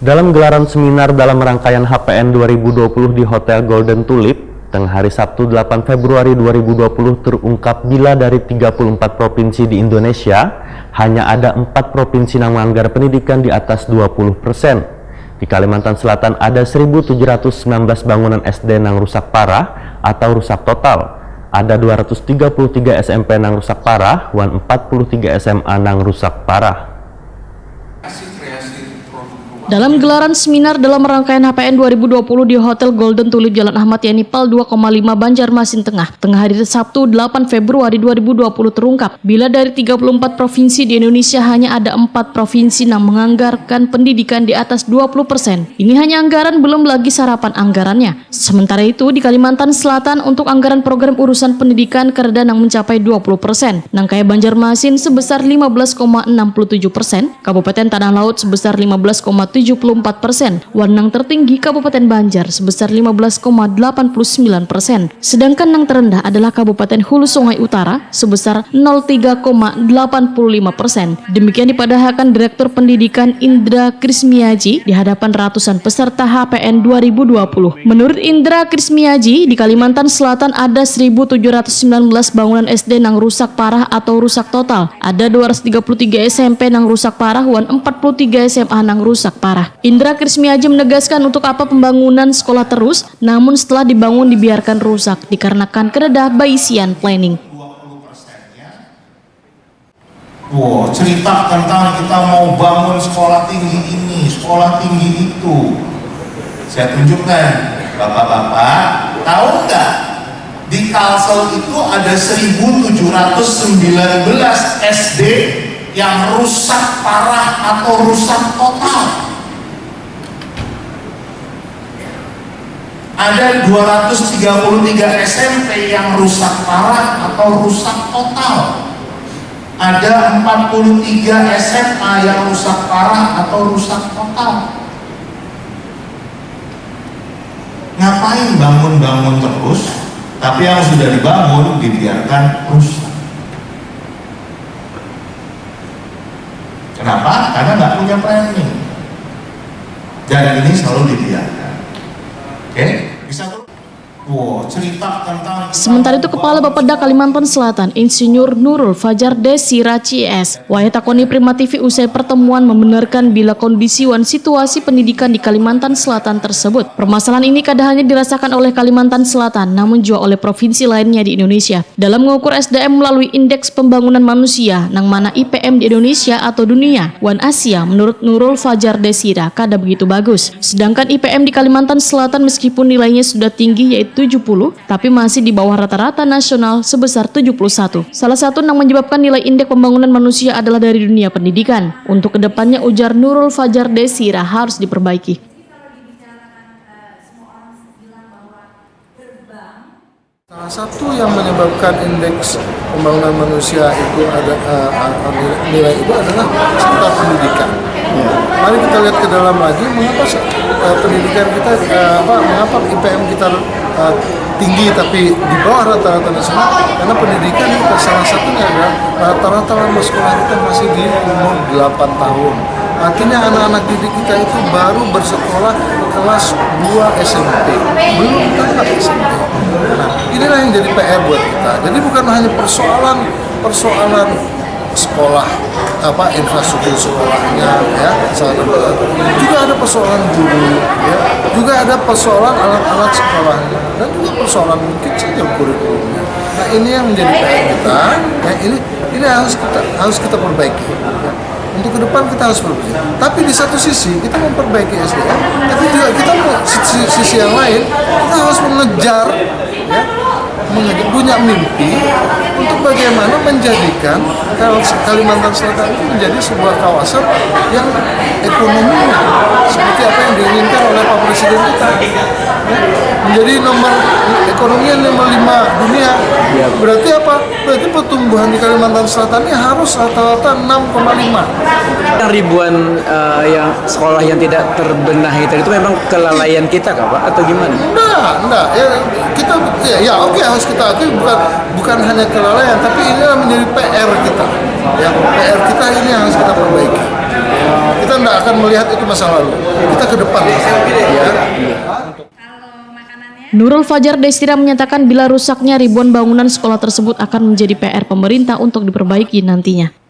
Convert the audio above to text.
Dalam gelaran seminar dalam rangkaian HPN 2020 di Hotel Golden Tulip, tengah hari Sabtu 8 Februari 2020 terungkap bila dari 34 provinsi di Indonesia, hanya ada 4 provinsi yang menganggar pendidikan di atas 20%. Di Kalimantan Selatan ada 1.719 bangunan SD yang rusak parah atau rusak total. Ada 233 SMP yang rusak parah, dan 43 SMA yang rusak parah. Dalam gelaran seminar dalam rangkaian HPN 2020 di Hotel Golden Tulip Jalan Ahmad Yani Pal 2,5 Banjarmasin Tengah hari Sabtu 8 Februari 2020 terungkap bila dari 34 provinsi di Indonesia hanya ada 4 provinsi yang menganggarkan pendidikan di atas 20%. Ini hanya anggaran, belum lagi sarapan anggarannya. Sementara itu di Kalimantan Selatan untuk anggaran program urusan pendidikan kereda yang mencapai 20%. Nangkaya Banjarmasin sebesar 15,67%, Kabupaten Tanah Laut sebesar 15,74%, Wanang tertinggi Kabupaten Banjar sebesar 15,89%. Sedangkan yang terendah adalah Kabupaten Hulu Sungai Utara sebesar 0,3,85%. Demikian dipadahkan Direktur Pendidikan Indra Krismiaji di hadapan ratusan peserta HPN 2020. Menurut Indra Krismiaji, di Kalimantan Selatan ada 1.719 bangunan SD yang rusak parah atau rusak total. Ada 233 SMP yang rusak parah dan 43 SMA yang rusak parah. Indra Krismiaji menegaskan untuk apa pembangunan sekolah terus, namun setelah dibangun dibiarkan rusak dikarenakan keredah Bayesian Planning. Cerita tentang kita mau bangun sekolah tinggi ini, sekolah tinggi itu. Saya tunjukkan, bapak-bapak, tahu nggak? Di Kalsel itu ada 1.719 SD yang rusak parah atau rusak total. Ada 233 SMP yang rusak parah atau rusak total. Ada 43 SMA yang rusak parah atau rusak total. Ngapain bangun-bangun terus, tapi yang sudah dibangun dibiarkan rusak? Kenapa? Karena nggak punya planning. Dan ini selalu dibiarkan. Oke? Bisa tuh. Cerita tentang. Sementara itu Kepala Bapeda Kalimantan Selatan Insinyur Nurul Fajar Desira CS Wahetakoni Prima TV usai pertemuan membenarkan bila kondisi dan situasi pendidikan di Kalimantan Selatan tersebut. Permasalahan ini kadang hanya dirasakan oleh Kalimantan Selatan namun juga oleh provinsi lainnya di Indonesia. Dalam mengukur SDM melalui Indeks Pembangunan Manusia nang mana IPM di Indonesia atau dunia wan Asia menurut Nurul Fajar Desira kada begitu bagus. Sedangkan IPM di Kalimantan Selatan meskipun nilainya sudah tinggi yaitu 70, tapi masih di bawah rata-rata nasional sebesar 71. Salah satu yang menyebabkan nilai indeks pembangunan manusia adalah dari dunia pendidikan. Untuk kedepannya ujar Nurul Fajar Desira harus diperbaiki. Salah satu yang menyebabkan indeks pembangunan manusia itu ada nilai itu adalah sekitar pendidikan. Mari kita lihat ke dalam lagi, mengapa pendidikan kita, mengapa IPM kita tinggi tapi di bawah rata-rata nasional? Karena pendidikan kita salah satunya adalah rata-rata lama sekolah kita masih di umur 8 tahun. Artinya anak-anak didik kita itu baru bersekolah kelas 2 SMP, belum tamat SMP. Nah, inilah yang jadi PR buat kita. Jadi bukan hanya persoalan sekolah, infrastruktur sekolahnya, ya, juga ada persoalan guru, ya, juga ada persoalan alat-alat sekolahnya, dan juga persoalan mungkin saja kurikulumnya. Nah, ini yang menjadi PR kita. Ya, ini harus kita perbaiki. Ya. Untuk ke depan kita harus perbaiki. Tapi di satu sisi kita memperbaiki SDM, tapi juga kita sisi yang lain kita harus mengejar, ya, punya mimpi untuk bagaimana menjadikan Kalimantan Selatan itu menjadi sebuah kawasan yang ekonominya seperti apa yang diinginkan oleh Pak Presiden kita, ya, menjadi ekonominya nomor 5 dunia. Berarti apa? Berarti pertumbuhan di Kalimantan Selatan ini harus rata-rata 6,5. Ribuan yang sekolah yang tidak terbenahi itu memang kelalaian kita kah Pak atau gimana? Enggak. Ya, kita oke, harus kita akui bukan hanya kelalaian, tapi ini menjadi PR kita. Ya, PR kita ini harus kita perbaiki. Kita tidak akan melihat itu masa lalu, kita ke depan. Ya. Nurul Fajar Desira menyatakan bila rusaknya ribuan bangunan sekolah tersebut akan menjadi PR pemerintah untuk diperbaiki nantinya.